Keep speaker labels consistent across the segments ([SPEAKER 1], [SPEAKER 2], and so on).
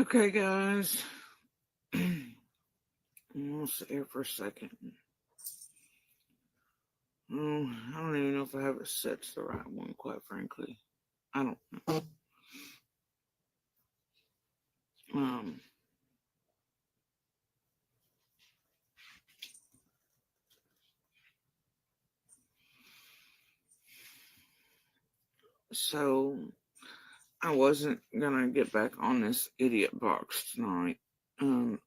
[SPEAKER 1] Okay, guys. We'll sit here for a second. Oh, I don't even know if I have it set to the right one, quite frankly. I don't know. Um, so I wasn't gonna get back on this idiot box tonight,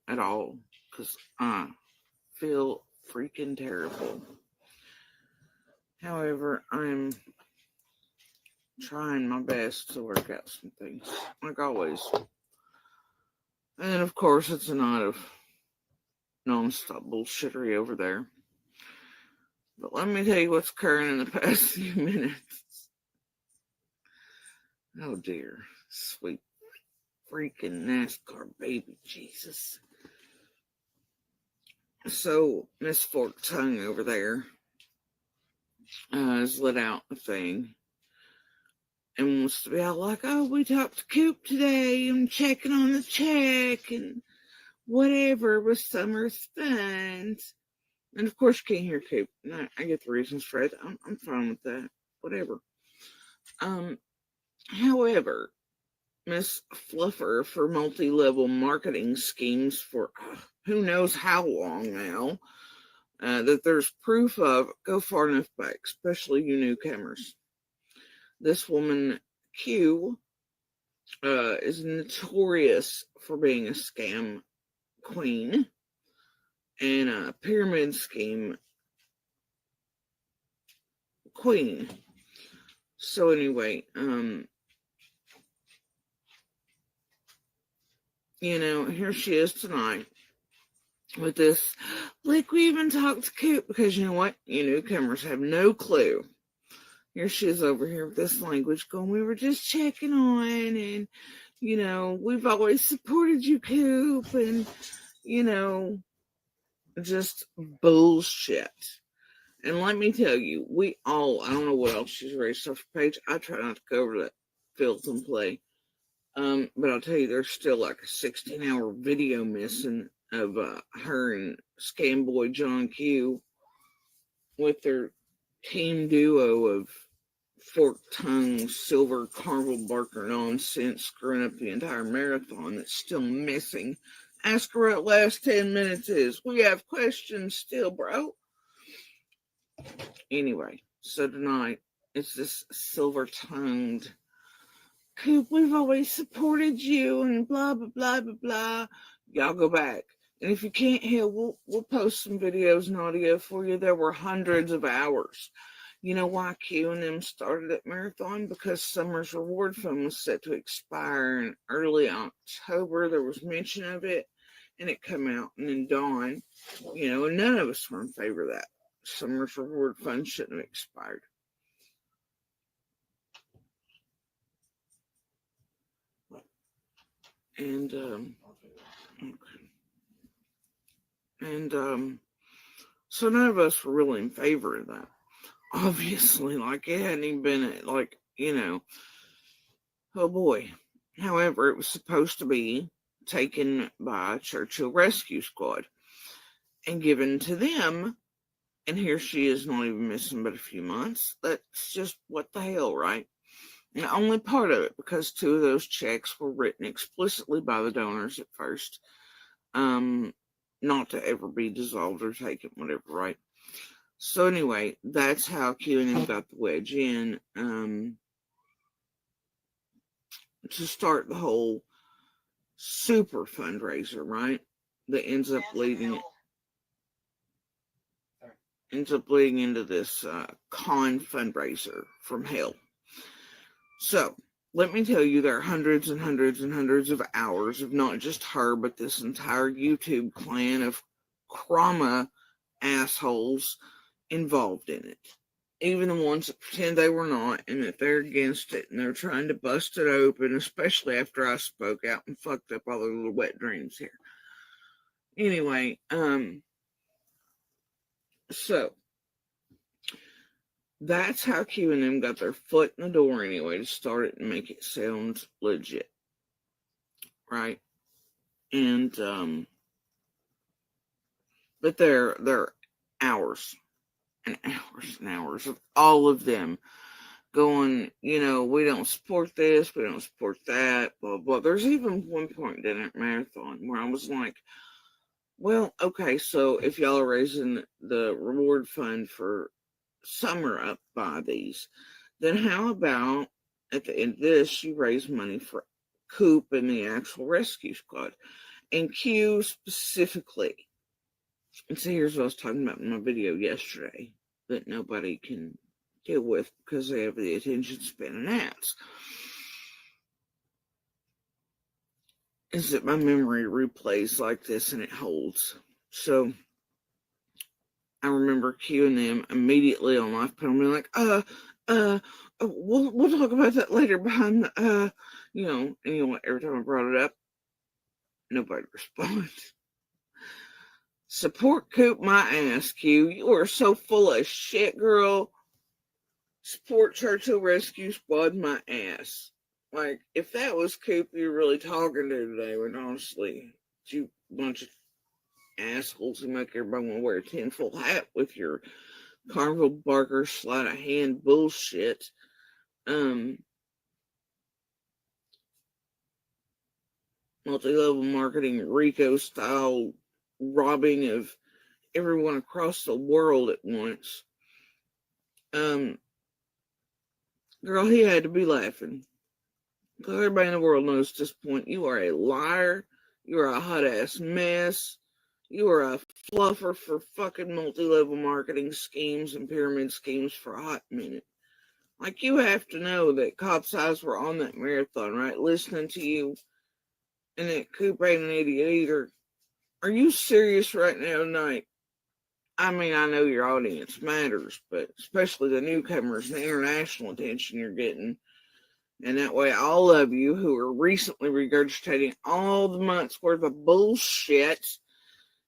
[SPEAKER 1] at all, because I feel freaking terrible. However, I'm trying my best to work out some things, like always. And of course, it's a night of non-stop bullshittery over there. But let me tell you what's occurring in the past few minutes. Oh dear, sweet freaking NASCAR baby Jesus. So Miss Fork Tongue over there has let out a thing and wants to be out like, oh, we talked to Coop today and checking on the check and whatever with Summer's funds. And of course, you can't hear Coop. I get the reasons for it. I'm fine with that. Whatever. However, Miss Fluffer for multi-level marketing schemes for who knows how long now, that there's proof of, go far enough back, especially you newcomers. This woman, Q, is notorious for being a scam queen and a pyramid scheme queen. So anyway, here she is tonight with this, like, we even talked to Coop, because you know what? You newcomers have no clue. Here she is over here with this language going, we were just checking on, and, we've always supported you, Coop, and, just bullshit. And let me tell you, I don't know what else she's raised off the page. I try not to go over that filth and play. But I'll tell you, there's still like a 16-hour video missing of her and Scam Boy John Q with their team duo of forked tongue, silver carvel barker nonsense screwing up the entire marathon that's still missing. Ask her what last 10 minutes is. We have questions still, bro. Anyway, so tonight it's this silver-tongued Coop, we've always supported you and blah, blah, blah, blah, blah. Y'all go back. And if you can't hear, we'll post some videos and audio for you. There were hundreds of hours. You know why Q and them started at Marathon? Because Summer's reward fund was set to expire in early October. There was mention of it, and it come out. And then Dawn, and none of us were in favor of that. Summer's reward fund shouldn't have expired. And so none of us were really in favor of that. Obviously, like, it hadn't even been oh boy. However, it was supposed to be taken by Churchill Rescue Squad and given to them. And here she is, not even missing but a few months. That's just what the hell, right? And only part of it, because 2 of those checks were written explicitly by the donors at first, not to ever be dissolved or taken, whatever, right? So anyway, that's how Q&M got the wedge in, to start the whole super fundraiser, right? That ends up leading into this con fundraiser from hell. So let me tell you, there are hundreds and hundreds and hundreds of hours of not just her, but this entire YouTube clan of Krama assholes involved in it. Even the ones that pretend they were not and that they're against it and they're trying to bust it open, especially after I spoke out and fucked up all their little wet dreams here. Anyway, so that's how Q&M got their foot in the door anyway, to start it and make it sound legit. Right? And but they're hours and hours and hours of all of them going, we don't support this, we don't support that, blah blah. There's even one point in that marathon where I was like, well, okay, so if y'all are raising the reward fund for summer up by these, then how about at the end of this, you raise money for Coop and the actual rescue squad, and Q specifically. And see, here's what I was talking about in my video yesterday that nobody can deal with because they have the attention span and ads. Is that my memory replays like this and it holds. So I remember cueing them immediately on live panel, being like, we'll talk about that later behind the, and every time I brought it up, nobody responded. Support Coop my ass, Q. You are so full of shit, girl. Support Churchill Rescue Squad my ass. Like, if that was Coop you're really talking to today, when honestly, you bunch of assholes who make everybody want to wear a tinfoil hat with your Carnival Barker sleight of hand bullshit. Multi-level marketing, RICO style robbing of everyone across the world at once. Girl, he had to be laughing. Because everybody in the world knows at this point you are a liar, you are a hot ass mess, you are a fluffer for fucking multi-level marketing schemes and pyramid schemes for a hot minute. Like, you have to know that Cop's eyes were on that marathon, right? Listening to you, and that Coop ain't an idiot either. Are you serious right now tonight? I mean, I know your audience matters, but especially the newcomers and the international attention you're getting. And that way, all of you who are recently regurgitating all the months worth of bullshit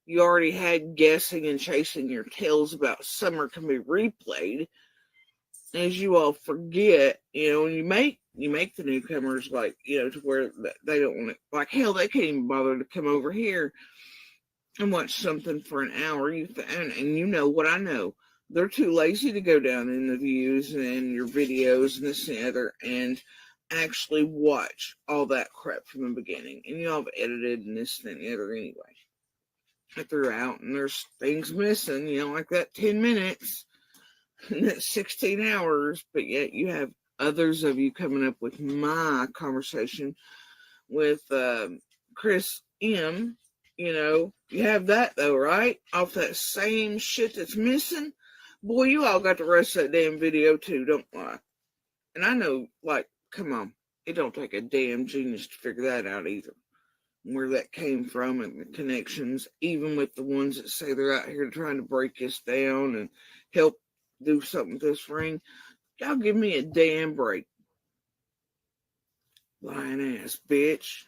[SPEAKER 1] you already had guessing and chasing your tails about summer can be replayed. As you all forget, when you make the newcomers to where they don't want to, like, hell, they can't even bother to come over here and watch something for an hour. And you know what I know. They're too lazy to go down in the views and your videos and this and the other and actually watch all that crap from the beginning. And you all have edited and this and the other anyway. If they're out and there's things missing, like that 10 minutes and that 16 hours, but yet you have others of you coming up with my conversation with Chris M. You have that though, right? Off that same shit that's missing. Boy, you all got the rest of that damn video too, don't lie. And I know, come on, it don't take a damn genius to figure that out either. Where that came from and the connections, even with the ones that say they're out here trying to break us down and help do something with this ring. Y'all give me a damn break. Lying ass bitch.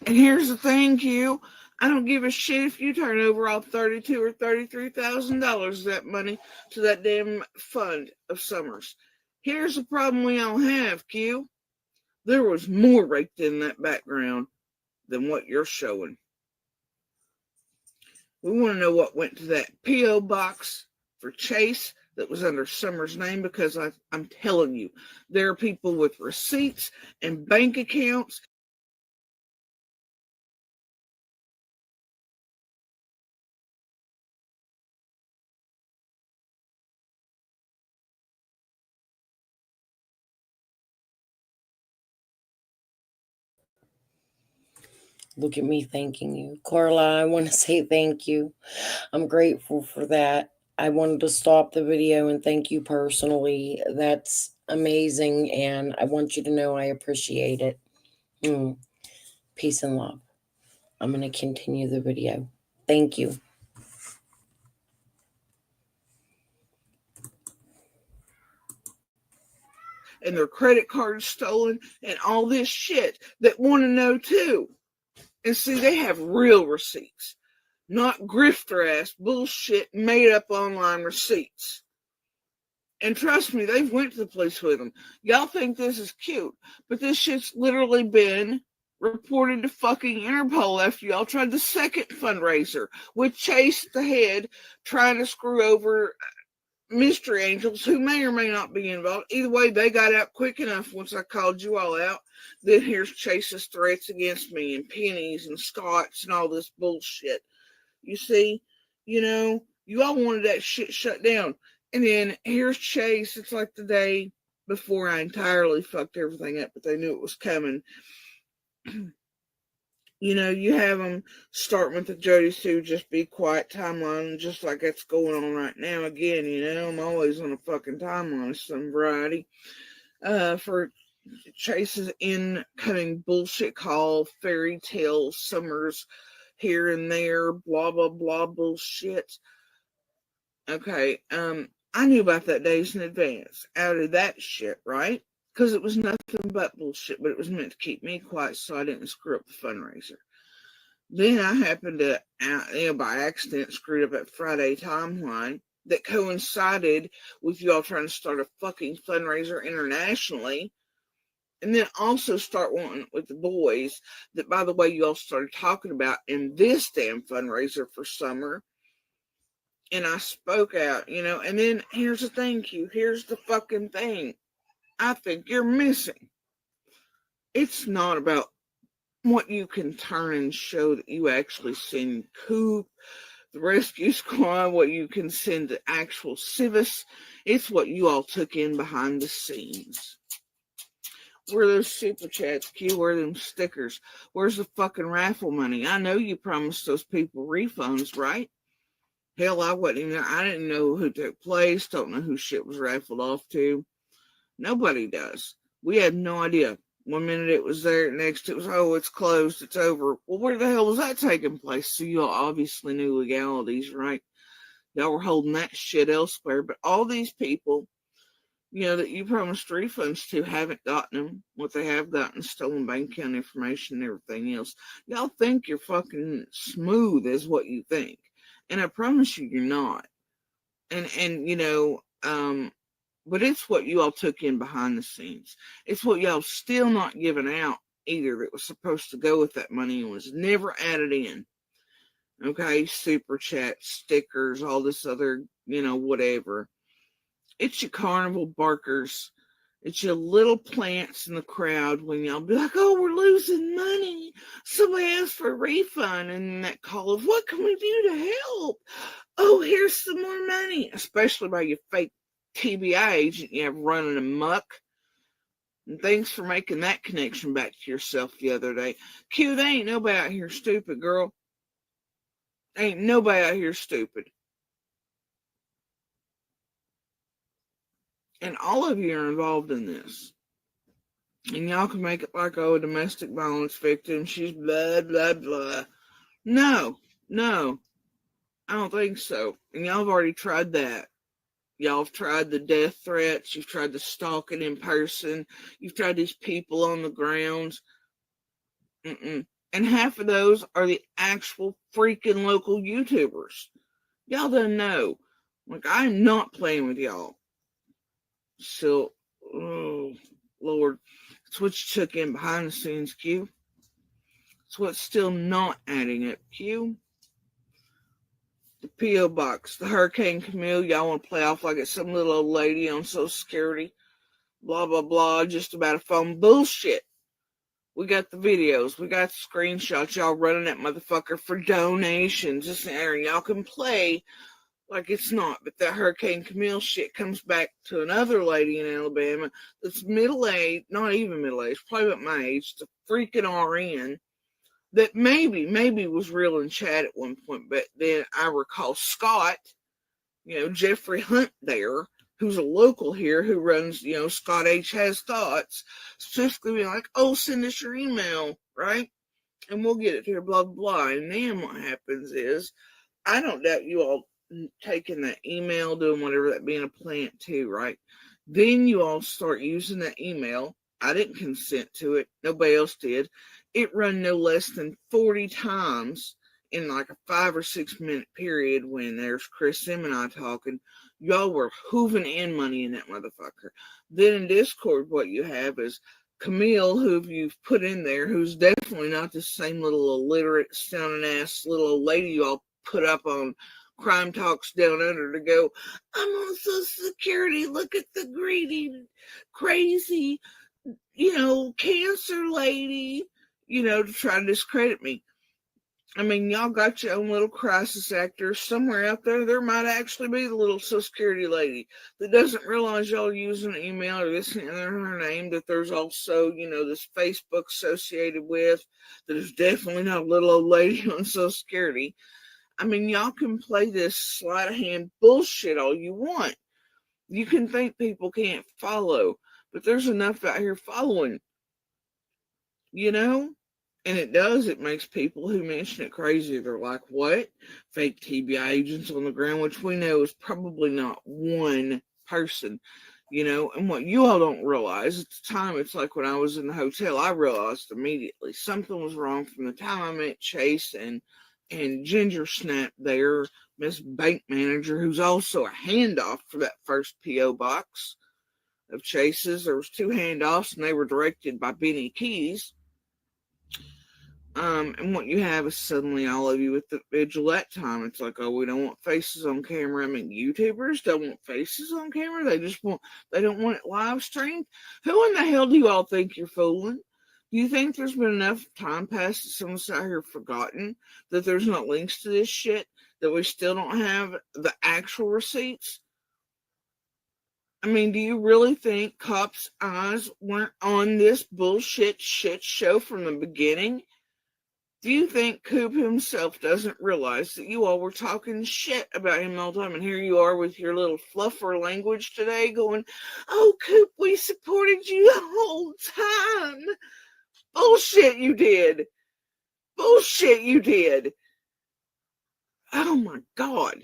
[SPEAKER 1] And here's the thing, Q. I don't give a shit if you turn over all $32,000 or $33,000 of that money to that damn fund of Summers. Here's the problem we all have, Q. There was more raked in that background than what you're showing. We want to know what went to that P.O. box for Chase that was under Summers' name, because I'm telling you, there are people with receipts and bank accounts.
[SPEAKER 2] Look at me thanking you. Carla, I want to say thank you. I'm grateful for that. I wanted to stop the video and thank you personally. That's amazing, and I want you to know I appreciate it. Peace and love. I'm going to continue the video. Thank you.
[SPEAKER 1] And their credit cards stolen and all this shit that want to know too. And see, they have real receipts, not grifter ass bullshit made up online receipts. And trust me, they've went to the police with them. Y'all think this is cute, but this shit's literally been reported to fucking Interpol after y'all tried the second fundraiser with Chase at the head, trying to screw over mystery angels who may or may not be involved. Either way, they got out quick enough once I called you all out. Then here's Chase's threats against me and pennies and Scots and all this bullshit. You see, you all wanted that shit shut down. And then here's Chase. It's like the day before I entirely fucked everything up, but they knew it was coming. You have them starting with the Jodi Sue just be quiet timeline, just like that's going on right now. Again, I'm always on a fucking timeline of some variety. For Chase's incoming bullshit call, fairy tale summers here and there, blah blah blah bullshit. Okay, I knew about that days in advance out of that shit, right? Because it was nothing but bullshit, but it was meant to keep me quiet so I didn't screw up the fundraiser. Then I happened to, by accident, screwed up that Friday timeline that coincided with y'all trying to start a fucking fundraiser internationally. And then also start wanting with the boys that, by the way, you all started talking about in this damn fundraiser for summer. And I spoke out, and then here's the thing, Q. Here's the fucking thing. I think you're missing. It's not about what you can turn and show that you actually send Coop, the rescue squad, what you can send to actual civis. It's what you all took in behind the scenes. Where are those super chats, Q? Where are them stickers? Where's the fucking raffle money? I know you promised those people refunds, right? Hell, I didn't know who took place, don't know who shit was raffled off to. Nobody does. We had no idea. One minute it was there, next it was, it's closed, it's over. Well, where the hell was that taking place? So you all obviously knew legalities, right? Y'all were holding that shit elsewhere. But all these people, that you promised refunds to haven't gotten them. What they have gotten is stolen bank account information and everything else. Y'all think you're fucking smooth is what you think. And I promise you, you're not. And but it's what you all took in behind the scenes. It's what y'all still not giving out either that was supposed to go with that money and was never added in. Okay, super chat, stickers, all this other, whatever. It's your carnival barkers. It's your little plants in the crowd when y'all be like, we're losing money. Somebody asked for a refund. And that call of, what can we do to help? Here's some more money. Especially by your fake TBI agent you have running amok. And thanks for making that connection back to yourself the other day. Q, they ain't nobody out here stupid, girl. Ain't nobody out here stupid. And all of you are involved in this. And y'all can make it like, a domestic violence victim. She's blah, blah, blah. No. I don't think so. And y'all have already tried that. Y'all have tried the death threats. You've tried the stalking in person. You've tried these people on the grounds. And half of those are the actual freaking local YouTubers. Y'all don't know. Like, I'm not playing with y'all. So, Lord. It's what you took in behind the scenes, Q. It's what's still not adding up, Q. The P.O. Box, the Hurricane Camille, y'all want to play off like it's some little old lady on Social Security. Blah, blah, blah, just about a phone. Bullshit. We got the videos. We got the screenshots. Y'all running that motherfucker for donations. This and there. Y'all can play like it's not. But that Hurricane Camille shit comes back to another lady in Alabama that's middle-aged, not even middle-aged, probably about my age, the freaking RN, that maybe was real in chat at one point, but then I recall Scott, Jeffrey Hunt there, who's a local here, who runs, Scott H. Has Thoughts, specifically being like, send us your email, right? And we'll get it here, blah, blah, blah. And then what happens is, I don't doubt you all taking that email, doing whatever, that being a plant too, right? Then you all start using that email. I didn't consent to it. Nobody else did. It run no less than 40 times in like a 5 or 6 minute period when there's Chris Sim and I talking. Y'all were hooving in money in that motherfucker. Then in Discord, what you have is Camille, who you've put in there, who's definitely not the same little illiterate, sounding ass little old lady you all put up on Crime Talks Down Under to go, I'm on Social Security, look at the greedy, crazy, cancer lady, to try to discredit me. I mean, y'all got your own little crisis actor somewhere out there. There might actually be the little Social Security lady that doesn't realize y'all using an email or this and her name, that there's also, this Facebook associated with, that is definitely not a little old lady on Social Security. I mean, y'all can play this sleight of hand bullshit all you want. You can think people can't follow, but there's enough out here following, And it makes people who mention it crazy. They're like, what? Fake TBI agents on the ground, which we know is probably not one person, And what you all don't realize at the time, it's like when I was in the hotel, I realized immediately something was wrong from the time I met Chase and Ginger Snap there, Miss Bank Manager, who's also a handoff for that first P.O. box of Chase's. There was 2 handoffs, and they were directed by Benny Keys. And what you have is suddenly all of you with the vigil that time. It's like, oh, we don't want faces on camera. I mean, YouTubers don't want faces on camera. They don't want it live streamed. Who in the hell do you all think you're fooling? Do you think there's been enough time passed that someone's out here forgotten that there's not links to this shit, that we still don't have the actual receipts? I mean, do you really think cops' eyes weren't on this bullshit shit show from the beginning? Do you think Coop himself doesn't realize that you all were talking shit about him all the time? And here you are with your little fluffer language today going, oh, Coop, we supported you the whole time. Bullshit you did. Bullshit you did. Oh, my God.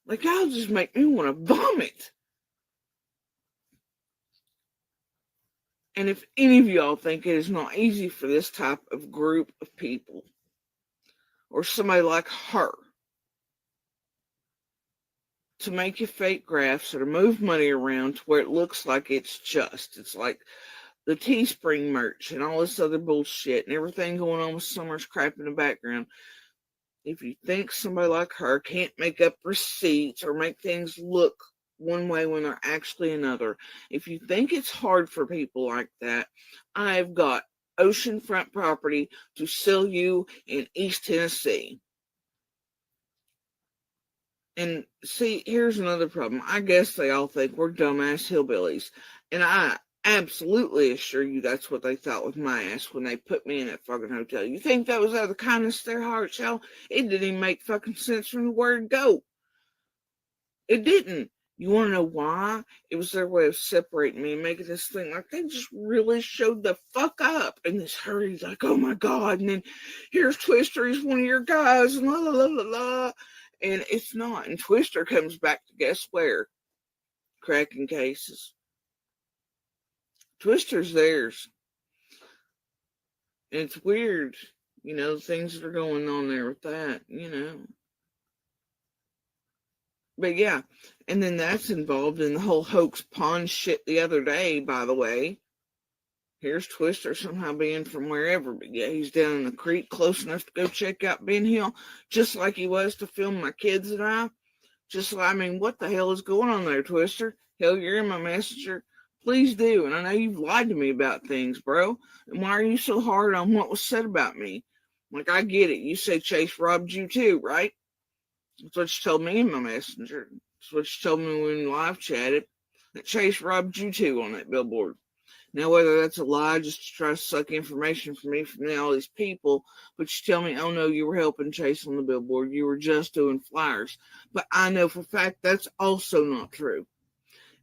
[SPEAKER 1] Like, that'll just make me want to vomit. And if any of y'all think it is not easy for this type of group of people, or somebody like her, to make you fake graphs or to move money around to where it looks like it's like the Teespring merch and all this other bullshit and everything going on with Summer's crap in the background. If you think somebody like her can't make up receipts or make things look one way when they're actually another, if you think it's hard for people like that, I've got oceanfront property to sell you in East Tennessee. And see, here's another problem. I guess they all think we're dumbass hillbillies. And I absolutely assure you that's what they thought with my ass when they put me in that fucking hotel. You think that was out of the kindness of their hearts, y'all? It didn't even make fucking sense from the word go. It didn't. You want to know why? It was their way of separating me and making this thing like they just really showed the fuck up in this hurry. Like, oh my God. And then here's Twister. He's one of your guys. And la la la la la. And it's not. And Twister comes back to guess where? Cracking cases. Twister's theirs. And it's weird, the things that are going on there with that, But yeah, and then that's involved in the whole hoax pawn shit the other day, by the way. Here's Twister somehow being from wherever, but yeah, he's down in the creek close enough to go check out Ben Hill, just like he was to film my kids and I. What the hell is going on there, Twister? Hell, you're in my messenger. Please do. And I know you've lied to me about things, bro. And why are you so hard on what was said about me? Like, I get it. You say Chase robbed you too, right? That's what you told me in my messenger. That's what you told me when we live chatted. That Chase robbed you too on that billboard. Now, whether that's a lie just to try to suck information from me from all these people, but you tell me, oh no, you were helping Chase on the billboard. You were just doing flyers. But I know for a fact that's also not true.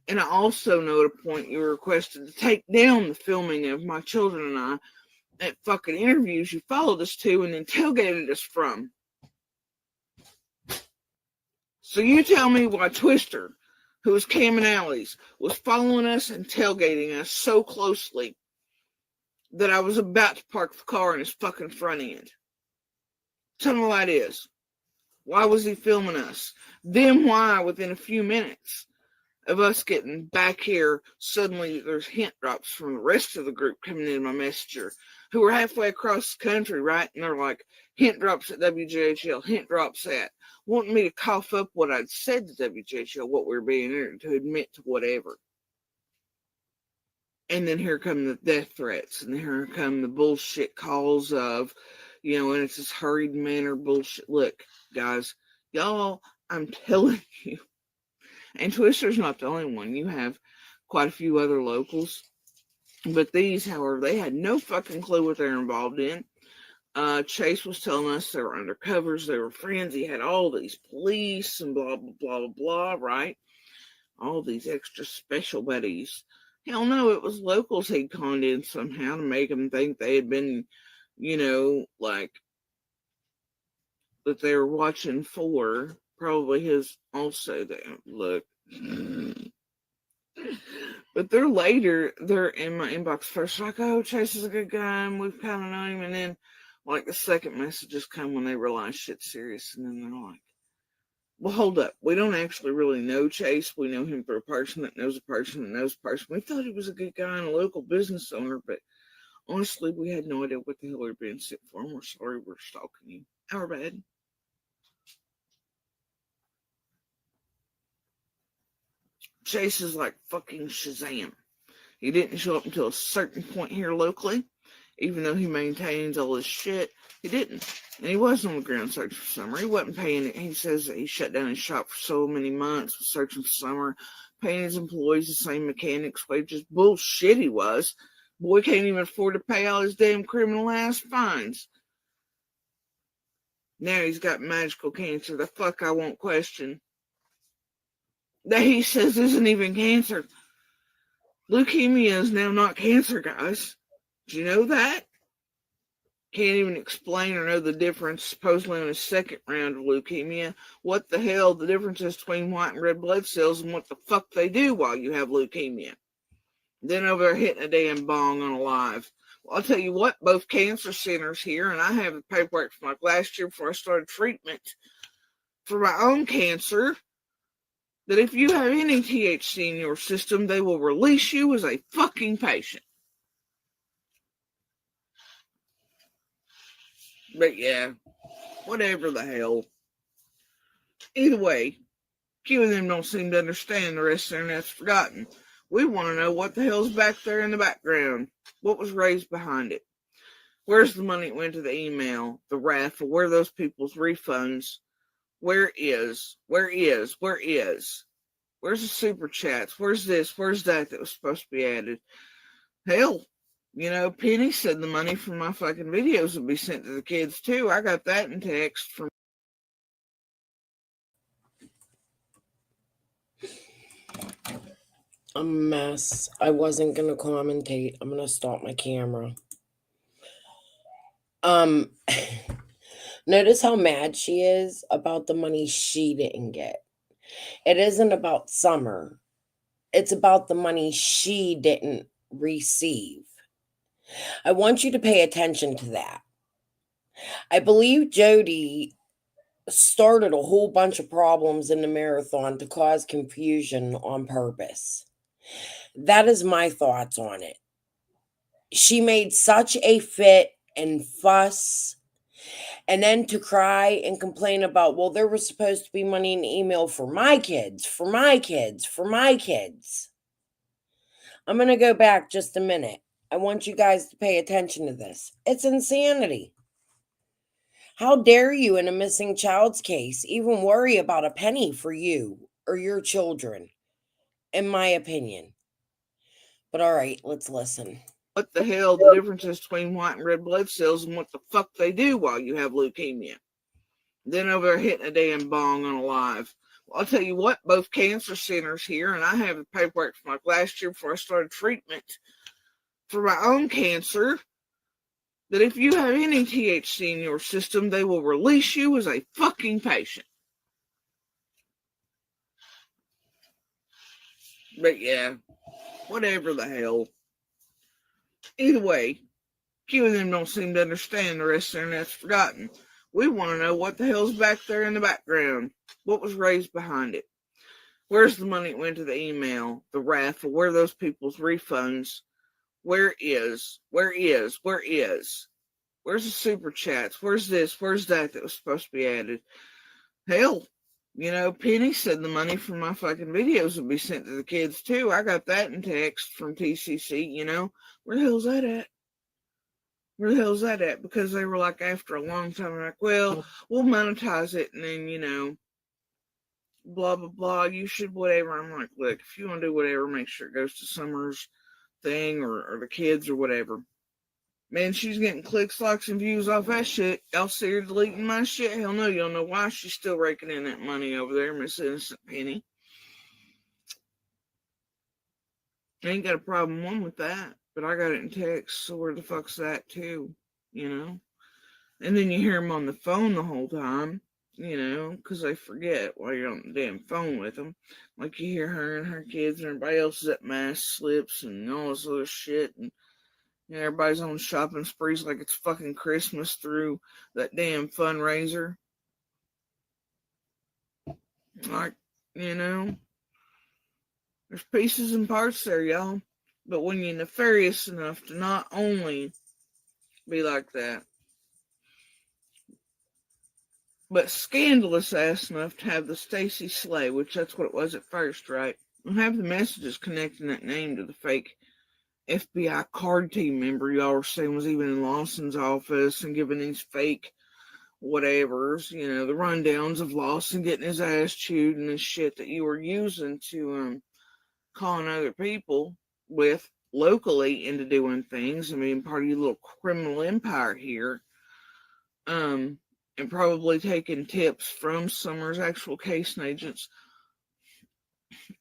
[SPEAKER 1] And I also know at a point you were requested to take down the filming of my children and I at fucking interviews you followed us to and then tailgated us from. So you tell me why Twister, who was camming alleys, was following us and tailgating us so closely that I was about to park the car in his fucking front end. Tell me why it is. Why was he filming us? Then why, within a few minutes, of us getting back here, suddenly there's hint drops from the rest of the group coming in my messenger who are halfway across the country, right? And they're like, hint drops at WJHL, hint drops at, wanting me to cough up what I'd said to WJHL, what we were being in, to admit to whatever. And then here come the death threats, and here come the bullshit calls of, and it's this hurried manner bullshit. Look, guys, y'all, I'm telling you, and Twister's not the only one. You have quite a few other locals. But these, however, they had no fucking clue what they're involved in. Chase was telling us they were undercovers, they were friends. He had all these police and blah, blah, blah, blah, right? All these extra special buddies. Hell no, it was locals he'd conned in somehow to make them think they had been, like, that they were watching for probably his also. Look. But they're in my inbox first, like, oh, Chase is a good guy, and we've kind of known him. And then, like, the second messages come when they realize shit's serious. And then they're like, well, hold up. We don't actually really know Chase. We know him through a person that knows a person that knows a person. We thought he was a good guy and a local business owner, but honestly, we had no idea what the hell we were being sent for. And we're sorry we're stalking you. Our bad. Chase is like fucking Shazam. He didn't show up until a certain point here locally. Even though he maintains all his shit, he didn't. And he was on the ground searching for Summer. He wasn't paying it. He says that he shut down his shop for so many months, was searching for Summer, paying his employees the same mechanics wages. Bullshit he was. Boy can't even afford to pay all his damn criminal ass fines. Now he's got magical cancer. The fuck I won't question. That he says isn't even cancer. Leukemia is now not cancer, guys. Do you know that? Can't even explain or know the difference, supposedly on his second round of leukemia. What the hell the difference is between white and red blood cells and what the fuck they do while you have leukemia. Then over there hitting a damn bong on a live. Well, I'll tell you what, both cancer centers here, and I have the paperwork from like last year before I started treatment for my own cancer, that if you have any THC in your system, they will release you as a fucking patient. But yeah, whatever the hell. Either way, few of them don't seem to understand the rest of the internet's forgotten. We want to know what the hell's back there in the background. What was raised behind it? Where's the money that went to the email, the raffle? Where are those people's refunds? Where's the super chats? Where's this? Where's that was supposed to be added? Hell, Penny said the money from my fucking videos would be sent to the kids too. I got that in text from.
[SPEAKER 2] A mess. I wasn't going to commentate. I'm going to stop my camera. Notice how mad she is about the money she didn't get. It isn't about Summer. It's about the money she didn't receive. I want you to pay attention to that. I believe Jodi started a whole bunch of problems in the marathon to cause confusion on purpose. That is my thoughts on it. She made such a fit and fuss, and then to cry and complain about, well, there was supposed to be money in the email for my kids, for my kids, for my kids. I'm going to go back just a minute. I want you guys to pay attention to this. It's insanity. How dare you, in a missing child's case, even worry about a penny for you or your children, in my opinion. But all right, let's listen.
[SPEAKER 1] What the hell the difference is between white and red blood cells and what the fuck they do while you have leukemia. Then over there hitting a damn bong on a live. Well, I'll tell you what, both cancer centers here, and I have the paperwork from like last year before I started treatment for my own cancer, that if you have any THC in your system, they will release you as a fucking patient. But yeah, whatever the hell. Either way, few of them don't seem to understand the rest of the internet's forgotten. We want to know what the hell's back there in the background. What was raised behind it? Where's the money that went to the email, the raffle? Where are those people's refunds? Where's the super chats? Where's this? Where's that was supposed to be added? Hell, Penny said the money from my fucking videos would be sent to the kids too. I got that in text from TCC, Where the hell's that at? Where the hell's that at? Because they were like, after a long time, like, well, we'll monetize it and then, blah, blah, blah, you should whatever. I'm like, look, if you want to do whatever, make sure it goes to Summer's thing or the kids or whatever. Man, she's getting clicks, likes, and views off that shit. Y'all see her deleting my shit? Hell no, you don't know why she's still raking in that money over there, Miss Innocent Penny. I ain't got a problem one with that, but I got it in text, so where the fuck's that too, And then you hear them on the phone the whole time, because they forget while you're on the damn phone with them. Like you hear her and her kids and everybody else is at mask slips and all this other shit, and everybody's on shopping sprees like it's fucking Christmas through that damn fundraiser. Like, there's pieces and parts there, y'all. But when you're nefarious enough to not only be like that, but scandalous ass enough to have the Stacy Slay, which that's what it was at first, right? And have the messages connecting that name to the fake FBI card team member y'all were saying was even in Lawson's office and giving these fake whatevers, the rundowns of Lawson getting his ass chewed and the shit that you were using to con other people with locally into doing things and being part of your little criminal empire here. And probably taking tips from Summer's actual case agents.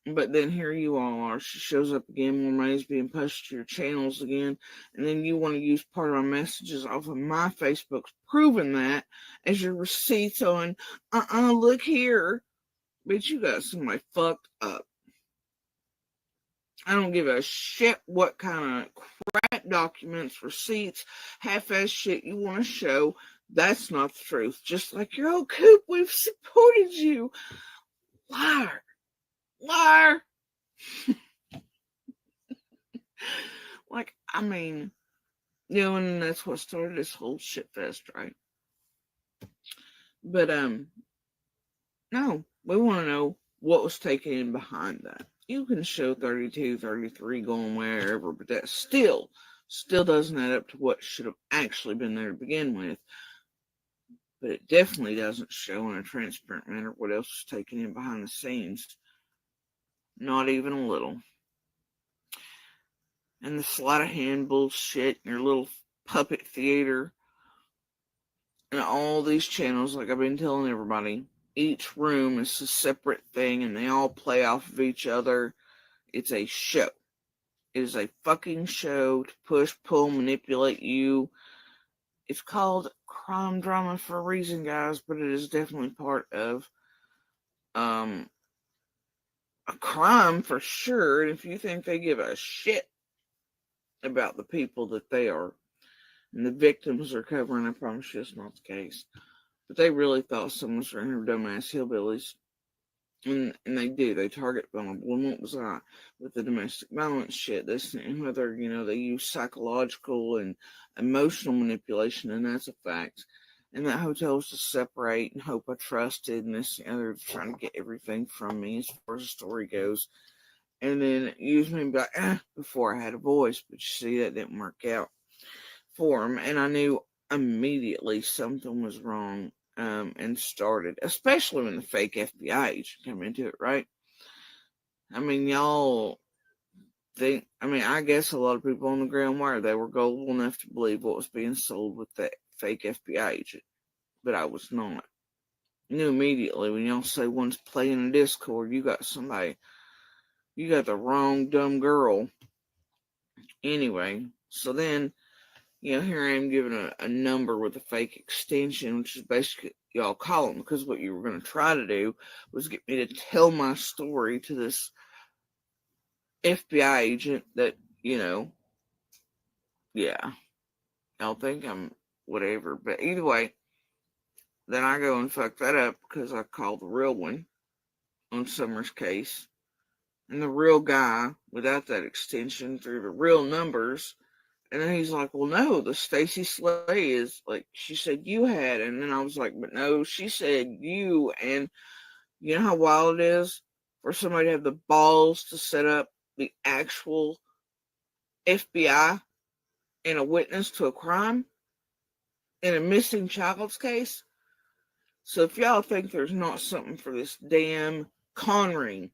[SPEAKER 1] But then here you all are. She shows up again, more money's being pushed to your channels again, and then you want to use part of my messages off of my Facebook's proving that as your receipts on, look here. Bitch, you got somebody fucked up. I don't give a shit what kind of crap documents, receipts, half-ass shit you want to show. That's not the truth. Just like your old Coop, we've supported you. Liar. Liar. And that's what started this whole shit fest, right? But, no, we want to know what was taken in behind that. You can show 32, 33 going wherever, but that still doesn't add up to what should have actually been there to begin with. But it definitely doesn't show in a transparent manner what else was taken in behind the scenes. Not even a little. And the sleight of hand bullshit, and your little puppet theater, and all these channels, like I've been telling everybody, each room is a separate thing, and they all play off of each other. It's a show. It is a fucking show to push, pull, manipulate you. It's called crime drama for a reason, guys, but it is definitely part of a crime for sure. And if you think they give a shit about the people that they are and the victims are covering, I promise you it's not the case. But they really thought someone's running her dumbass hillbillies. And they do. They target vulnerable. And what was I? With the domestic violence shit, whether, they use psychological and emotional manipulation, and that's a fact. And that hotel was to separate and hope I trusted, and this and they're trying to get everything from me as far as the story goes. And then use me and be like, before I had a voice. But you see, that didn't work out for him. And I knew immediately something was wrong. And started, especially when the fake FBI agent came into it, right? Y'all think, I guess a lot of people on the ground they were gullible enough to believe what was being sold with that fake FBI agent, but I was not. I knew immediately when y'all say one's playing a Discord, you got the wrong dumb girl. Anyway, so then, here I am giving a number with a fake extension, which is basically y'all call them, because what you were going to try to do was get me to tell my story to this FBI agent that, yeah, y'all think I'm whatever. But either way, then I go and fuck that up because I called the real one. on Summer's case. And the real guy, without that extension, through the real numbers. And then he's like, well, no, the Stacy Slay is like, she said you had. And then I was like, but no, she said you. And you know how wild it is for somebody to have the balls to set up the actual FBI and a witness to a crime in a missing child's case? So if y'all think there's not something for this damn con ring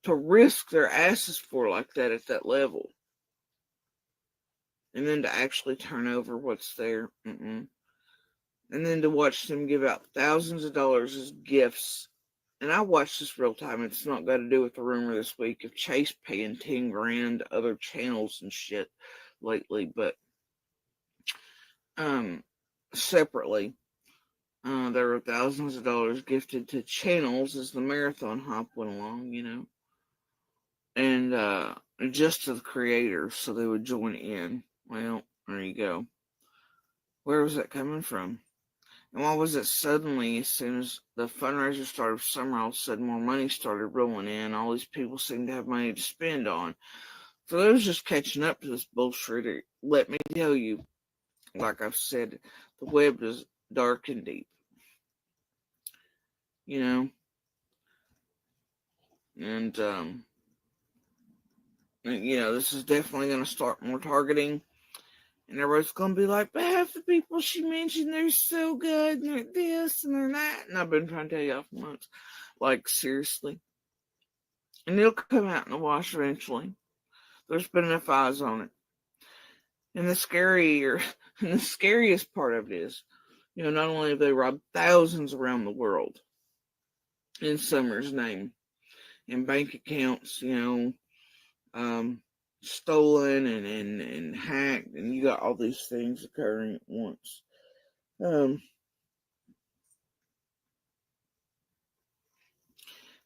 [SPEAKER 1] to risk their asses for like that at that level, and then to actually turn over what's there, and then to watch them give out thousands of dollars as gifts. And I watched this real time. It's not got to do with the rumor this week of Chase paying 10 grand to other channels and shit lately, but separately, there were thousands of dollars gifted to channels as the marathon hop went along, and just to the creators so they would join in. Well, there you go. Where was that coming from? And why was it suddenly, as soon as the fundraiser started summer, all of a sudden more money started rolling in? All these people seemed to have money to spend on. For those just catching up to this bullshit, let me tell you, like I've said, the web is dark and deep. And this is definitely going to start more targeting. And everybody's going to be like, but half the people she mentioned, they're so good, and they're this, and they're that. And I've been trying to tell y'all for months. Like, seriously. And it'll come out in the wash eventually. There's been enough eyes on it. And the scariest part of it is, not only have they robbed thousands around the world in Summer's name, in bank accounts, stolen and hacked, and you got all these things occurring at once.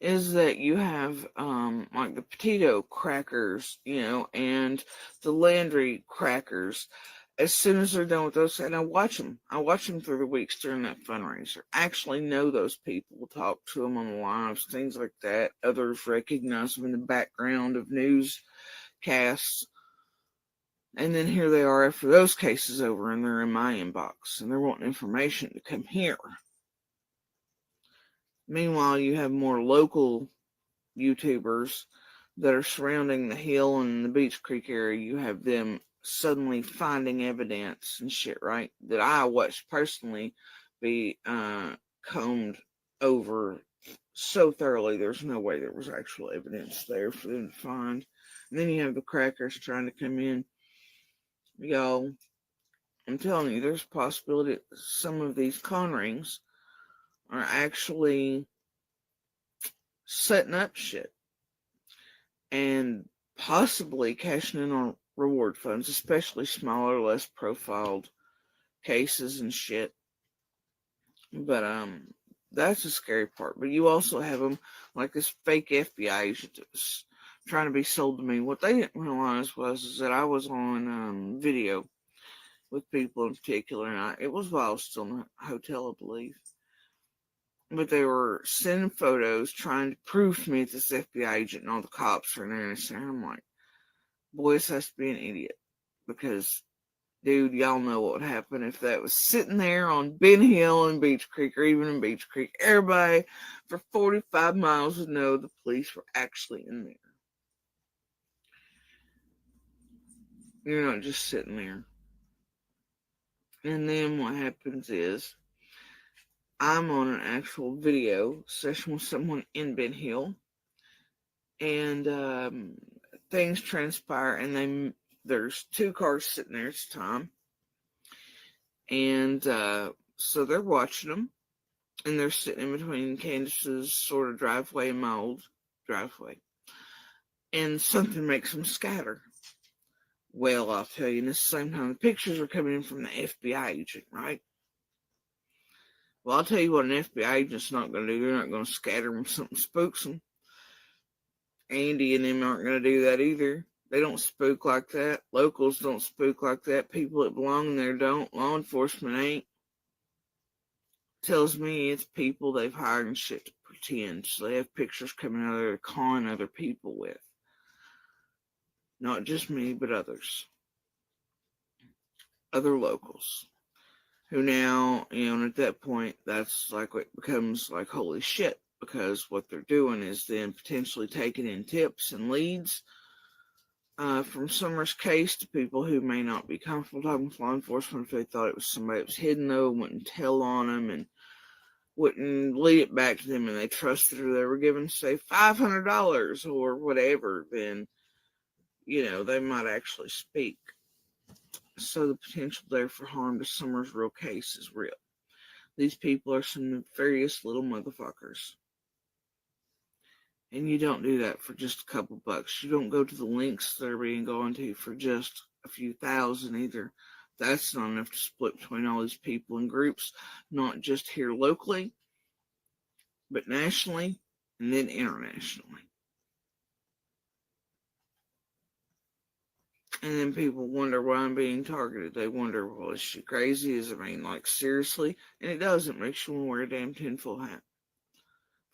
[SPEAKER 1] Is that you have like the potato crackers, and the Landry crackers. As soon as they're done with those, and I watch them through the weeks during that fundraiser. I actually know those people, talk to them on the lives, things like that. Others recognize them in the background of newscasts. And then here they are after those cases over, and they're in my inbox, and they're wanting information to come here. Meanwhile, you have more local YouTubers that are surrounding the hill and the Beach Creek area. You have them suddenly finding evidence and shit, right? That I watched personally be combed over so thoroughly. There's no way there was actual evidence there for them to find. And then you have the crackers trying to come in. Y'all, I'm telling you, there's a possibility that some of these con rings are actually setting up shit and possibly cashing in on reward funds, especially smaller, less profiled cases and shit. But that's the scary part. But you also have them like this fake FBI agent that's trying to be sold to me. What they didn't realize was that I was on video with people in particular, and it was while I was still in the hotel, I believe. But they were sending photos trying to prove to me that this FBI agent and all the cops are in there. And I'm like, boy, this has to be an idiot. Because, dude, y'all know what would happen if that was sitting there on Ben Hill and Beach Creek, or even in Beach Creek. Everybody for 45 miles would know the police were actually in there. You're not just sitting there. And then what happens is, I'm on an actual video session with someone in Ben Hill, and things transpire, and there's two cars sitting there at the time, and so they're watching them, and they're sitting in between Candace's sort of driveway and my old driveway, and something makes them scatter. Well, I'll tell you, in the same time, the pictures are coming in from the FBI agent, right? Well, I'll tell you what an FBI agent's not going to do. They're not going to scatter when something spooks them. Andy and them aren't going to do that either. They don't spook like that. Locals don't spook like that. People that belong there don't. Law enforcement ain't. tells me it's people they've hired and shit to pretend. So they have pictures coming out there to con other people with. Not just me, but others. Other locals. Who now, and at that point, that's like what becomes like holy shit. Because what they're doing is then potentially taking in tips and leads from Summer's case to people who may not be comfortable talking with law enforcement if they thought it was somebody that was hidden, though, wouldn't tell on them and wouldn't lead it back to them, and they trusted her. They were given, say, $500 or whatever, then, they might actually speak. So the potential there for harm to Summer's real case is real. These people are some nefarious little motherfuckers. And you don't do that for just a couple bucks. You don't go to the links they're being going to for just a few thousand either. That's not enough to split between all these people and groups, not just here locally, but nationally and then internationally. And then people wonder why I'm being targeted. They wonder, well, is she crazy? Is it like seriously? And it does. It makes you want to wear a damn tinfoil hat.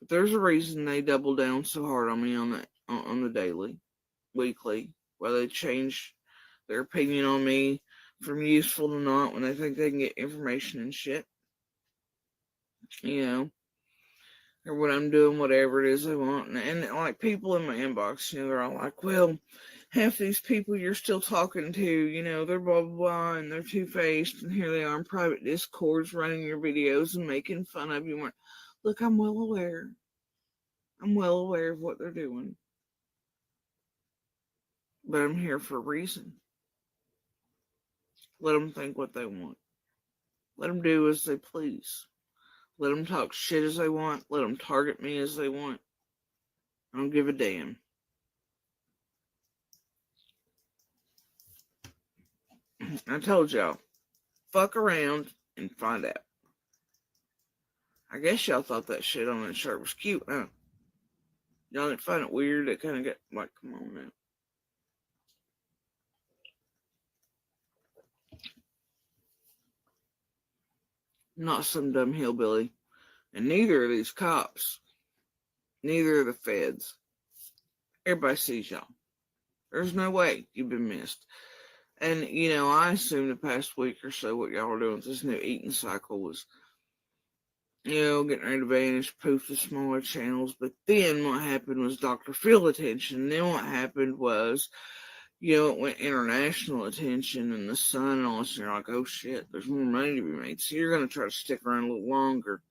[SPEAKER 1] But there's a reason they double down so hard on me on the daily, weekly, why they change their opinion on me from useful to not when they think they can get information and shit. Or what I'm doing, whatever it is they want. And like people in my inbox, they're all like, well, half these people you're still talking to, they're blah, blah, blah, and they're two-faced, and here they are in private discords running your videos and making fun of you. Look, I'm well aware. I'm well aware of what they're doing. But I'm here for a reason. Let them think what they want. Let them do as they please. Let them talk shit as they want. Let them target me as they want. I don't give a damn. I told y'all, fuck around and find out. I guess y'all thought that shit on that shirt was cute, huh? Y'all didn't find it weird? It kind of got like, come on now. I'm not some dumb hillbilly. And neither are these cops. Neither are the feds. Everybody sees y'all. There's no way you've been missed. And, I assume the past week or so what y'all were doing with this new eating cycle was, getting ready to vanish, poof the smaller channels. But then what happened was Dr. Phil attention. And then what happened was, it went international attention and the sun and all this. And you're like, oh shit, there's more money to be made. So you're going to try to stick around a little longer.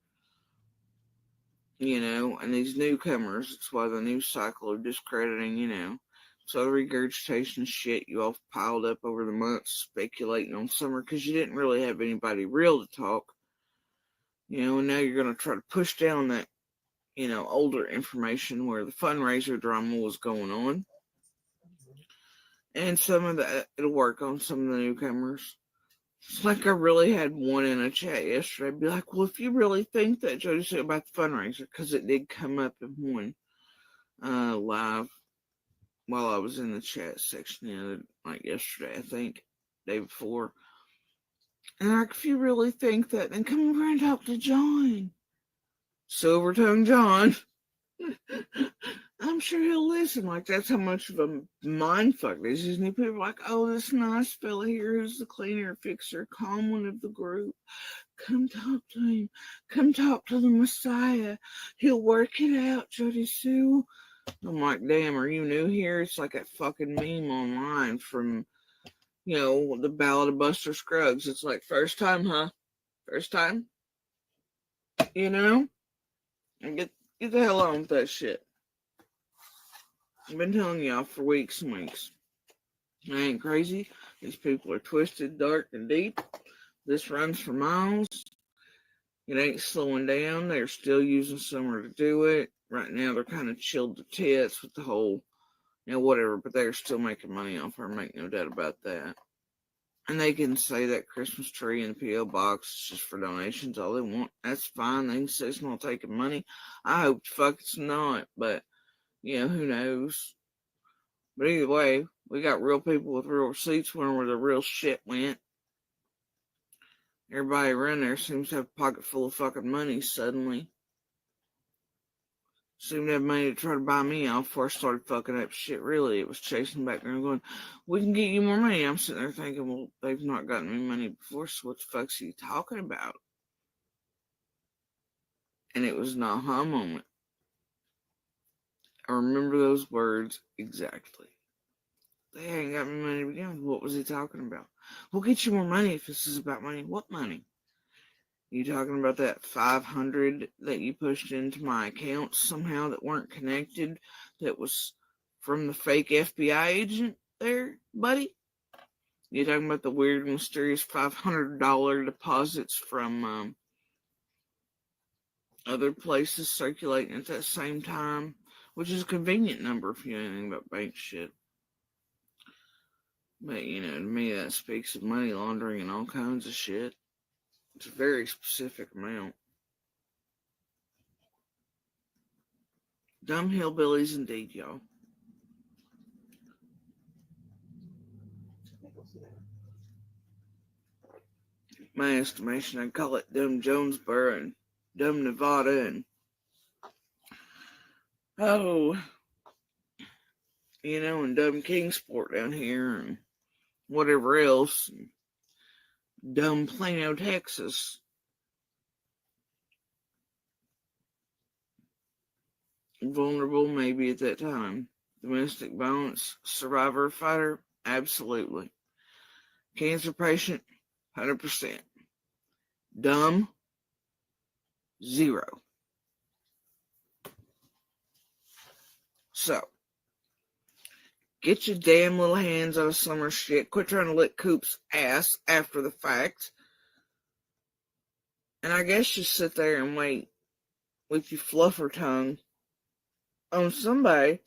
[SPEAKER 1] And these newcomers, it's why the news cycle of discrediting, so the regurgitation shit you all piled up over the months speculating on Summer because you didn't really have anybody real to talk. And now you're going to try to push down that, older information where the fundraiser drama was going on. And some of that, it'll work on some of the newcomers. It's like I really had one in a chat yesterday. I'd be like, well, if you really think that, Jodi said about the fundraiser, because it did come up in one live while I was in the chat section, like yesterday, I think, day before. And like, if you really think that, then come over and talk to John. Silver-tongued John. I'm sure he'll listen. Like, that's how much of a mindfuck this is. And people are like, oh, this nice fella here who's the cleaner, fixer, calm one of the group. Come talk to him. Come talk to the Messiah. He'll work it out, Jodi Sue. I'm like, damn, are you new here? It's like that fucking meme online from, the Ballad of Buster Scruggs. It's like, first time, huh? First time? And get the hell on with that shit. I've been telling y'all for weeks and weeks. I ain't crazy. These people are twisted, dark, and deep. This runs for miles. It ain't slowing down. They're still using Summer to do it. Right now, they're kind of chilled to tits with the whole, whatever, but they're still making money off her, make no doubt about that. And they can say that Christmas tree in the P.O. box is just for donations, all they want. That's fine. They can say it's not taking money. I hope the fuck it's not, but, who knows. But either way, we got real people with real receipts where the real shit went. Everybody around there seems to have a pocket full of fucking money suddenly. Seemed to have money to try to buy me off before I started fucking up shit. Really, it was chasing back there and going, "We can get you more money." I'm sitting there thinking, well, they've not gotten me money before, so what the fuck's he talking about? And it was an aha moment. I remember those words exactly. They ain't got me money to begin with. What was he talking about? We'll get you more money if this is about money. What money? You talking about that 500 that you pushed into my accounts somehow that weren't connected? That was from the fake FBI agent there, buddy? You talking about the weird, mysterious $500 deposits from other places circulating at that same time? Which is a convenient number if you know anything about bank shit. But, to me that speaks of money laundering and all kinds of shit. It's a very specific amount. Dumb hillbillies indeed, y'all. My estimation, I'd call it dumb Jonesboro and dumb Nevada and and dumb Kingsport down here and whatever else. Dumb Plano, Texas. Vulnerable maybe at that time. Domestic violence survivor fighter, absolutely. Cancer patient, 100%. Dumb, 0. So, get your damn little hands out of summer shit. Quit trying to lick Coop's ass after the fact. And I guess just sit there and wait with your fluffer tongue on somebody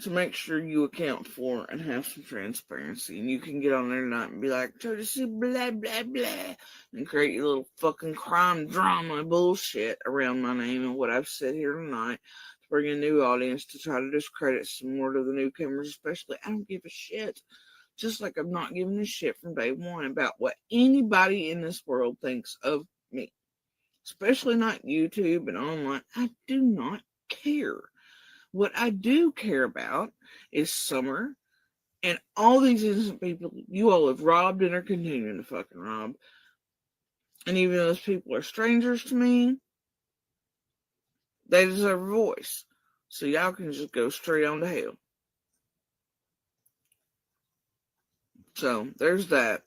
[SPEAKER 1] to make sure you account for and have some transparency. And you can get on there tonight and be like, Jodi, blah, blah, blah, and create your little fucking crime drama bullshit around my name and what I've said here tonight to bring a new audience to try to discredit some more to the newcomers, especially. I don't give a shit. Just like I'm not giving a shit from day one about what anybody in this world thinks of me. Especially not YouTube and online. I do not care. What I do care about is Summer and all these innocent people you all have robbed and are continuing to fucking rob. And even though those people are strangers to me, they deserve a voice. So y'all can just go straight on to hell. So there's that.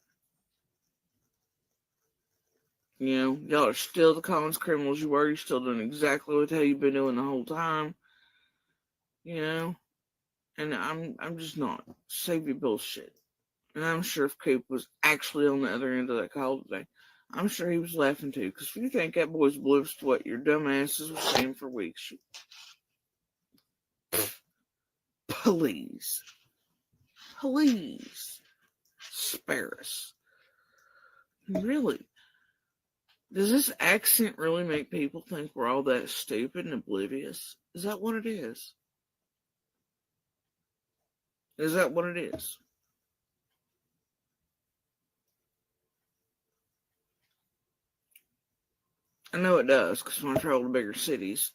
[SPEAKER 1] Y'all are still the common criminals you were. You're still doing exactly what the hell you've been doing the whole time. And I'm just not. Save your bullshit. And I'm sure if Coop was actually on the other end of that call today, I'm sure he was laughing too. Because if you think that boy's oblivious to what your dumb asses were saying for weeks, please spare us. Really? Does this accent really make people think we're all that stupid and oblivious? Is that what it is? Is that what it is? I know it does, because when I travel to bigger cities,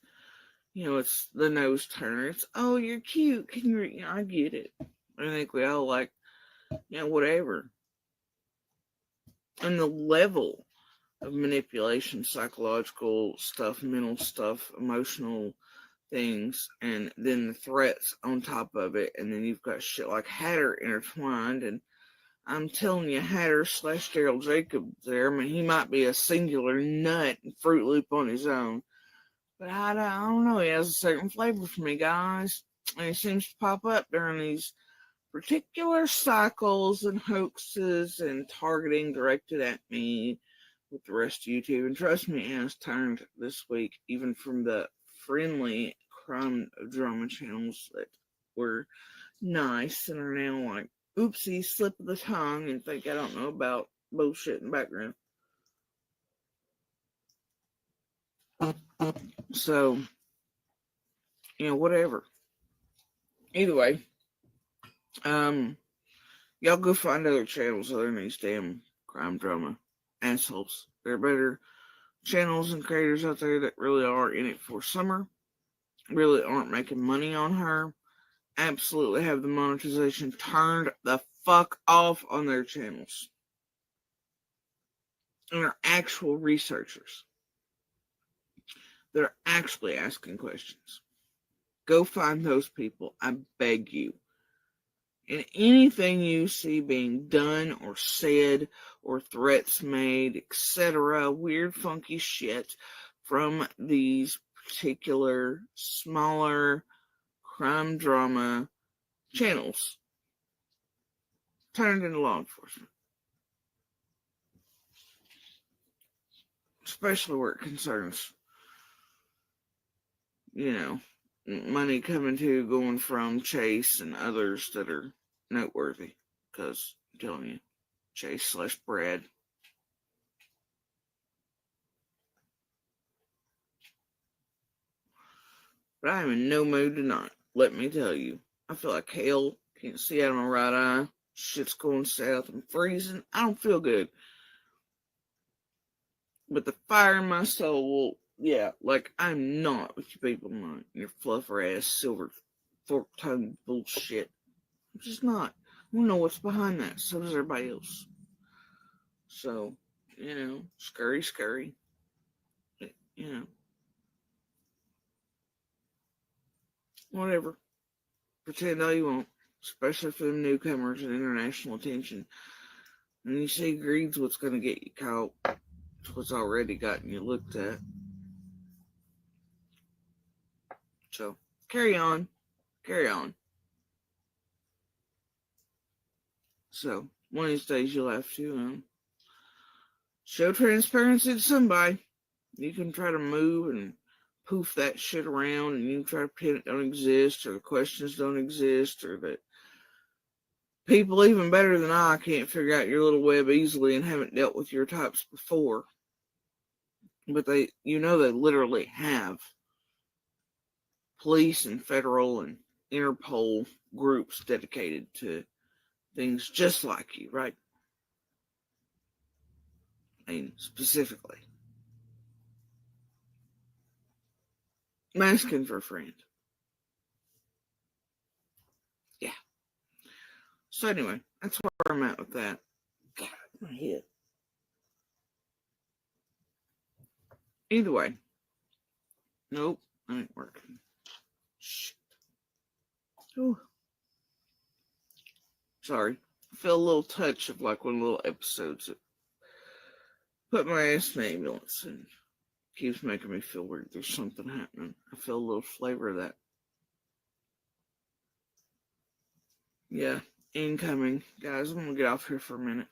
[SPEAKER 1] it's the nose turner. It's, oh, you're cute. Can you, I get it. I think we all like, whatever. And the level of manipulation, psychological stuff, mental stuff, emotional things, and then the threats on top of it. And then you've got shit like Hatter intertwined. And I'm telling you, Hatter / Daryl Jacobs there, I mean, he might be a singular nut and Fruit Loop on his own. But I don't know, he has a certain flavor for me, guys. And he seems to pop up during these particular cycles and hoaxes and targeting directed at me with the rest of YouTube. And trust me, it has turned this week, even from the friendly crime drama channels that were nice and are now like, oopsie, slip of the tongue, and think I don't know about bullshit in the background. So, whatever. Either way, y'all go find other channels other than these damn crime drama assholes. There are better channels and creators out there that really are in it for summer, really aren't making money on her, absolutely have the monetization turned the fuck off on their channels, and are actual researchers. They're actually asking questions. Go find those people, I beg you. And anything you see being done or said or threats made, etc., weird, funky shit from these particular smaller crime drama channels, turn it into law enforcement. Especially where it concerns, money coming to, going from Chase and others that are noteworthy. Because I'm telling you, Chase/Brad. But I am in no mood tonight, let me tell you. I feel like hell, can't see out of my right eye, shit's going south, I'm freezing, I don't feel good. But the fire in my soul, yeah, like I'm not what you people want, your fluffer ass silver fork-tongued bullshit. I'm just not. I don't know what's behind that. So does everybody else. So, scurry. Whatever. Pretend all you want. Especially for them newcomers and international attention. And you see, greed's what's going to get you caught. It's what's already gotten you looked at. So, carry on. So, one of these days you'll have to show transparency to somebody. You can try to move and poof that shit around, and you can try to pretend it don't exist, or the questions don't exist, or that people even better than I can't figure out your little web easily and haven't dealt with your types before. But they literally have police and federal and Interpol groups dedicated to things just like you, right? I mean, specifically. I'm asking for a friend. Yeah. So anyway, that's where I'm at with that. God, my head. Either way. Nope, that ain't working. Shit. Ooh. Sorry. I feel a little touch of like one of the little episodes that put my ass in the ambulance and keeps making me feel weird. There's something happening. I feel a little flavor of that. Yeah, incoming. Guys, I'm gonna get off here for a minute.